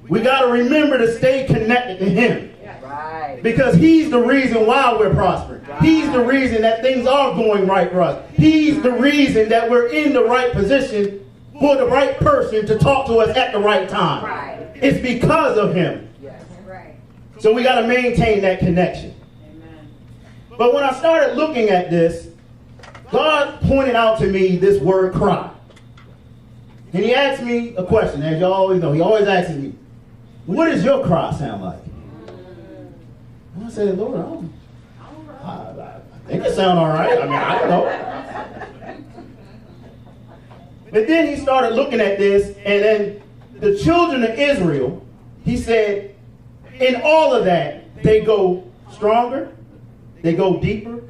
We got to remember to stay connected to him. Right. Because he's the reason why we're prospering. Right. He's the reason that things are going right for us. He's the reason that we're in the right position for the right person to talk to us at the right time. Right. It's because of him. Yes. Right. So we got to maintain that connection. Amen. But when I started looking at this, God pointed out to me this word cry. And he asked me a question, as you always know. He always asks me, what does your cry sound like? And I said, Lord, I think it sounds all right. I mean, I don't know. But then he started looking at this, and then the children of Israel, he said, in all of that, they go stronger, they go deeper,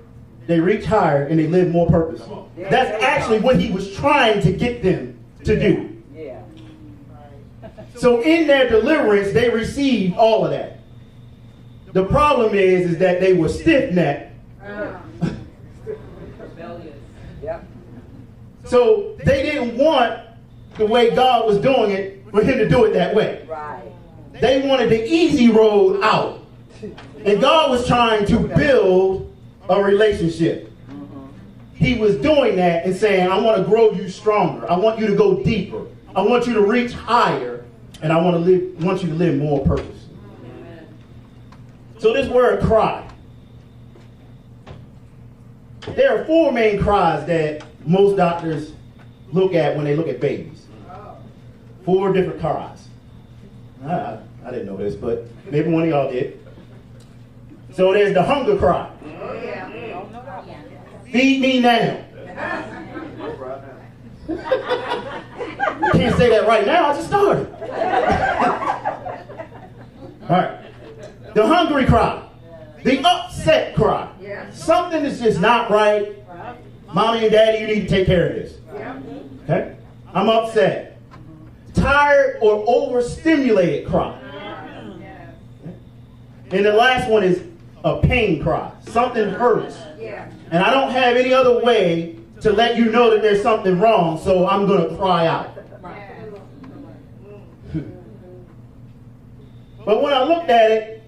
they reach higher, and they live more purposeful. That's actually what he was trying to get them to do. Yeah. So in their deliverance, they received all of that. The problem is that they were stiff-necked. Rebellious. Yep. So they didn't want the way God was doing it for him to do it that way. Right. They wanted the easy road out. And God was trying to build a relationship. He was doing that and saying, I want to grow you stronger. I want you to go deeper. I want you to reach higher. And I want you to live more purpose. So this word cry. There are 4 main cries that most doctors look at when they look at babies. 4 different cries. I didn't know this, but maybe one of y'all did. So there's the hunger cry. Feed me now. I can't say that right now. I just started. All right. The hungry cry. The upset cry. Something is just not right. Mommy and daddy, you need to take care of this. Okay? I'm upset. Tired or overstimulated cry. And the last one is a pain cry. Something hurts. And I don't have any other way to let you know that there's something wrong, so I'm going to cry out. But when I looked at it,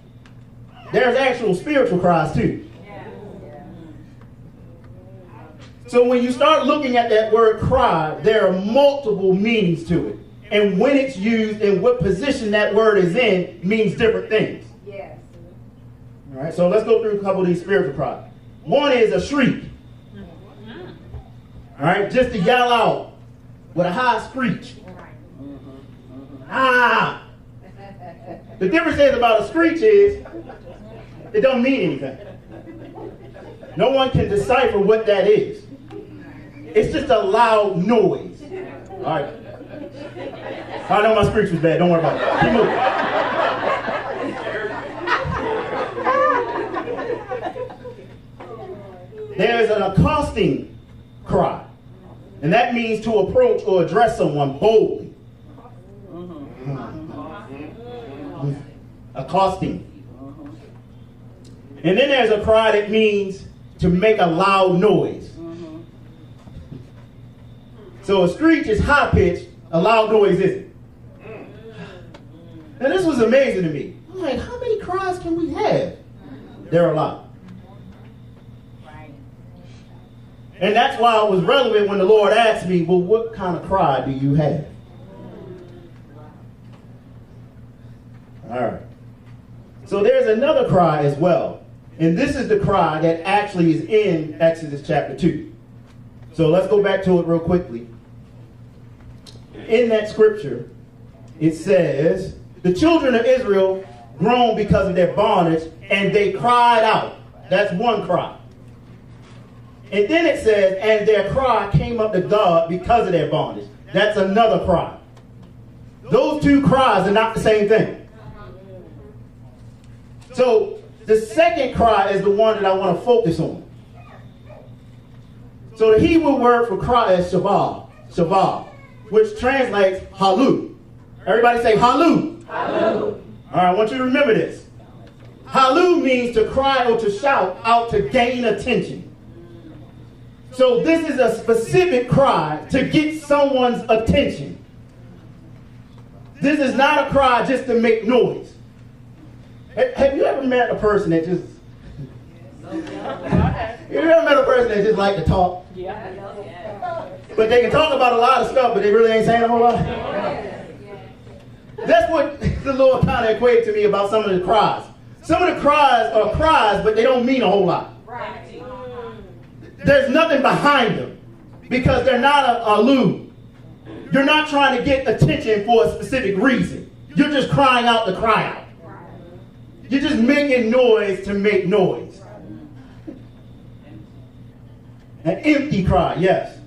there's actual spiritual cries too. So when you start looking at that word cry, there are multiple meanings to it. And when it's used and what position that word is in means different things. Yes. All right, so let's go through a couple of these spiritual cries. One is a shriek. All right, just to yell out with a high screech. Ah! The difference is about a screech is it don't mean anything. No one can decipher what that is. It's just a loud noise. All right. I know my screech was bad. Don't worry about it. Keep moving. There's an accosting cry. And that means to approach or address someone boldly. Accosting. And then there's a cry that means to make a loud noise. So a screech is high pitched, a loud noise isn't. Now this was amazing to me. I'm like, how many cries can we have? There are a lot. And that's why it was relevant when the Lord asked me, well, what kind of cry do you have? All right. So there's another cry as well. And this is the cry that actually is in Exodus chapter 2. So let's go back to it real quickly. In that scripture, it says, the children of Israel groaned because of their bondage, and they cried out. That's one cry. And then it says, and their cry came up to God because of their bondage. That's another cry. Those 2 cries are not the same thing. So the second cry is the one that I want to focus on. So the Hebrew word for cry is shabah, which translates halu. Everybody say halu. Halu. All right, I want you to remember this. Halu means to cry or to shout out to gain attention. So this is a specific cry to get someone's attention. This is not a cry just to make noise. Have you ever met a person that just... You ever met a person that just like to talk? But they can talk about a lot of stuff, but they really ain't saying a whole lot? That's what the Lord kind of equated to me about some of the cries. Some of the cries are cries, but they don't mean a whole lot. There's nothing behind them because they're not a lewd. You're not trying to get attention for a specific reason. You're just crying out to cry out. You're just making noise to make noise. An empty cry, yes.